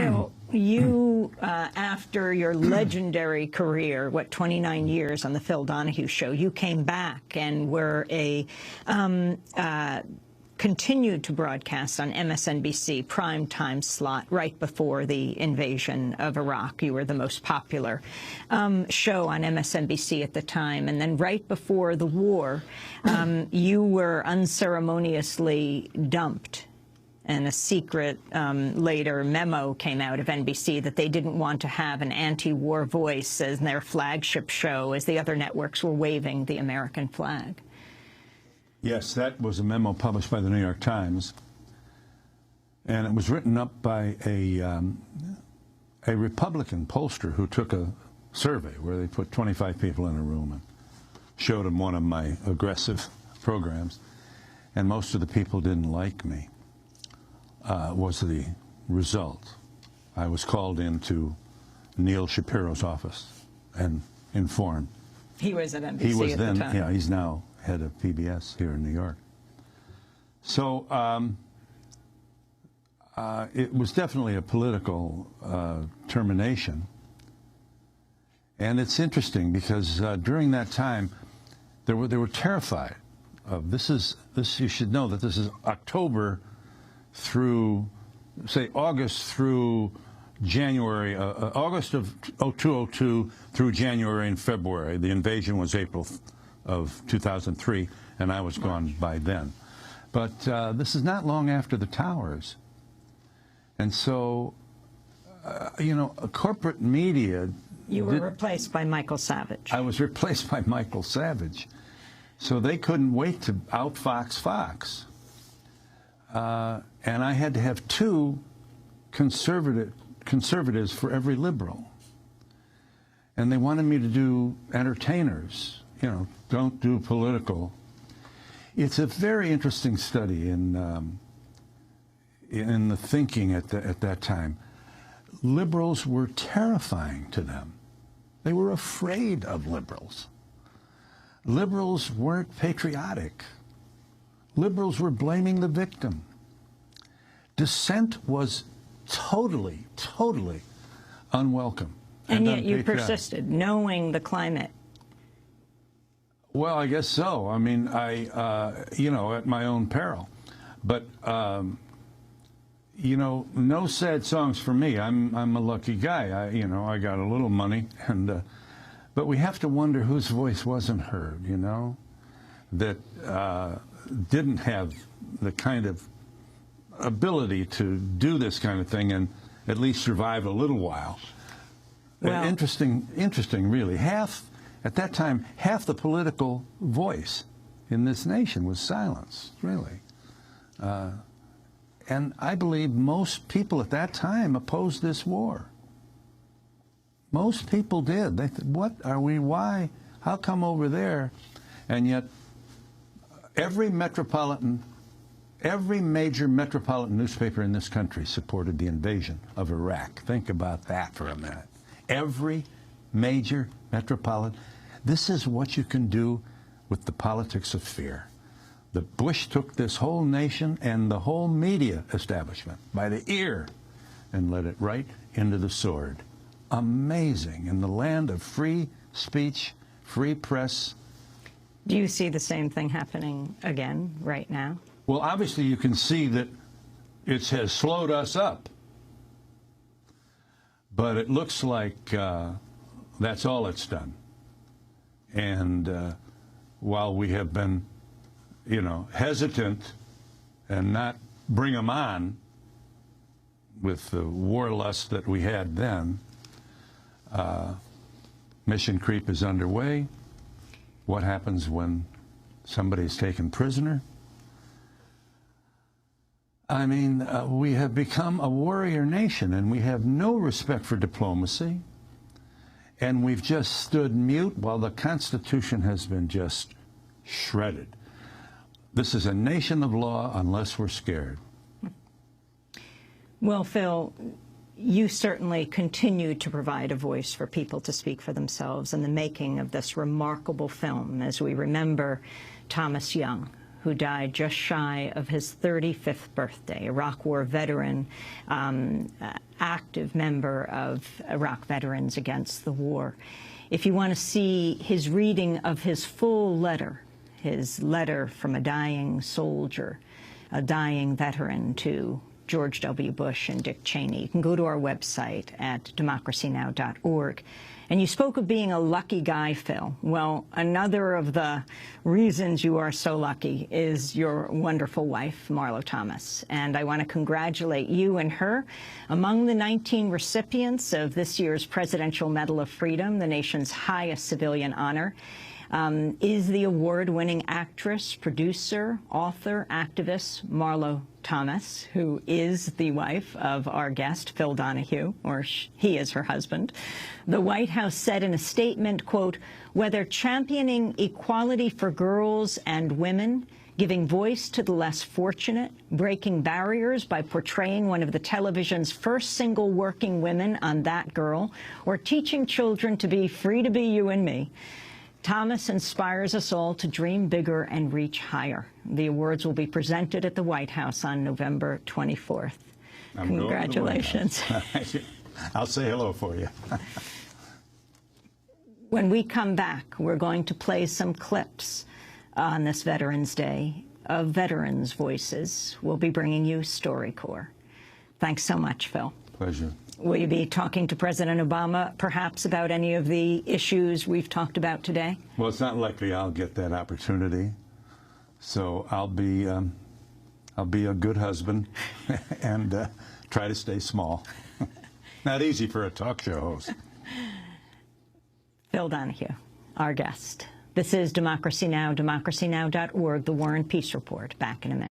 Phil, you, after your legendary career, 29 years on the Phil Donahue Show, you came back and were continued to broadcast on MSNBC prime time slot right before the invasion of Iraq. You were the most popular show on MSNBC at the time. And then right before the war, you were unceremoniously dumped. And a secret later memo came out of NBC that they didn't want to have an anti-war voice as their flagship show as the other networks were waving the American flag. Yes, that was a memo published by the New York Times, and it was written up by a Republican pollster who took a survey where they put 25 people in a room and showed them one of my aggressive programs, and most of the people didn't like me, was the result. I was called into Neil Shapiro's office and informed. He was at NBC he was at then, the time. Yeah, he's now head of PBS here in New York. So it was definitely a political termination. And it's interesting because during that time, they were terrified of this. You should know that this is October through, say, August through January, August of 2002 through January and February. The invasion was April of 2003, and I was gone by then. But this is not long after the towers. And so, you know, corporate media... You were replaced by Michael Savage. I was replaced by Michael Savage. So they couldn't wait to outfox Fox. And I had to have two conservatives for every liberal. And they wanted me to do entertainers. You know, don't do political. It's a very interesting study in the thinking at that time. Liberals were terrifying to them. They were afraid of liberals. Liberals weren't patriotic. Liberals were blaming the victim. Dissent was totally, totally unwelcome. And yet you persisted, knowing the climate. Well, I guess so. I mean, you know, at my own peril. But, you know, no sad songs for me. I'm a lucky guy. You know, I got a little money. But we have to wonder whose voice wasn't heard, you know, that didn't have the kind of ability to do this kind of thing and at least survive a little while. Well, interesting, really. At that time, half the political voice in this nation was silenced, really. And I believe most people at that time opposed this war. Most people did. They said, what are we, why, how come over there? And yet, every major metropolitan newspaper in this country supported the invasion of Iraq. Think about that for a minute. Every major metropolitan. This is what you can do with the politics of fear. The Bush took this whole nation and the whole media establishment by the ear and led it right into the sword. Amazing. In the land of free speech, free press. Do you see the same thing happening again right now? Well, obviously you can see that it has slowed us up. But it looks like that's all it's done. And while we have been, you know, hesitant and not bring them on with the war lust that we had then, mission creep is underway. What happens when somebody's taken prisoner? I mean, we have become a warrior nation, and we have no respect for diplomacy. And we've just stood mute while the Constitution has been just shredded. This is a nation of law unless we're scared. Well, Phil, you certainly continue to provide a voice for people to speak for themselves in the making of this remarkable film, as we remember Thomas Young, who died just shy of his 35th birthday, Iraq War veteran, active member of Iraq Veterans Against the War. If you want to see his reading of his full letter, his letter from a dying soldier, a dying veteran to George W. Bush and Dick Cheney, you can go to our website at democracynow.org. And you spoke of being a lucky guy, Phil. Well, another of the reasons you are so lucky is your wonderful wife, Marlo Thomas. And I want to congratulate you and her. Among the 19 recipients of this year's Presidential Medal of Freedom, the nation's highest civilian honor, is the award-winning actress, producer, author, activist Marlo Thomas, who is the wife of our guest, Phil Donahue, or he is her husband. The White House said in a statement, quote, "Whether championing equality for girls and women, giving voice to the less fortunate, breaking barriers by portraying one of the television's first single working women on That Girl, or teaching children to be free to be you and me, Thomas inspires us all to dream bigger and reach higher." The awards will be presented at the White House on November 24th. Congratulations. I'll say hello for you. When we come back, we're going to play some clips on this Veterans Day of veterans' voices. We'll be bringing you StoryCorps. Thanks so much, Phil. Pleasure. Will you be talking to President Obama, perhaps, about any of the issues we've talked about today? Well, it's not likely I'll get that opportunity, so I'll be a good husband and try to stay small. Not easy for a talk show host. Phil Donahue, our guest. This is Democracy Now!, democracynow.org, the War and Peace Report. Back in a minute.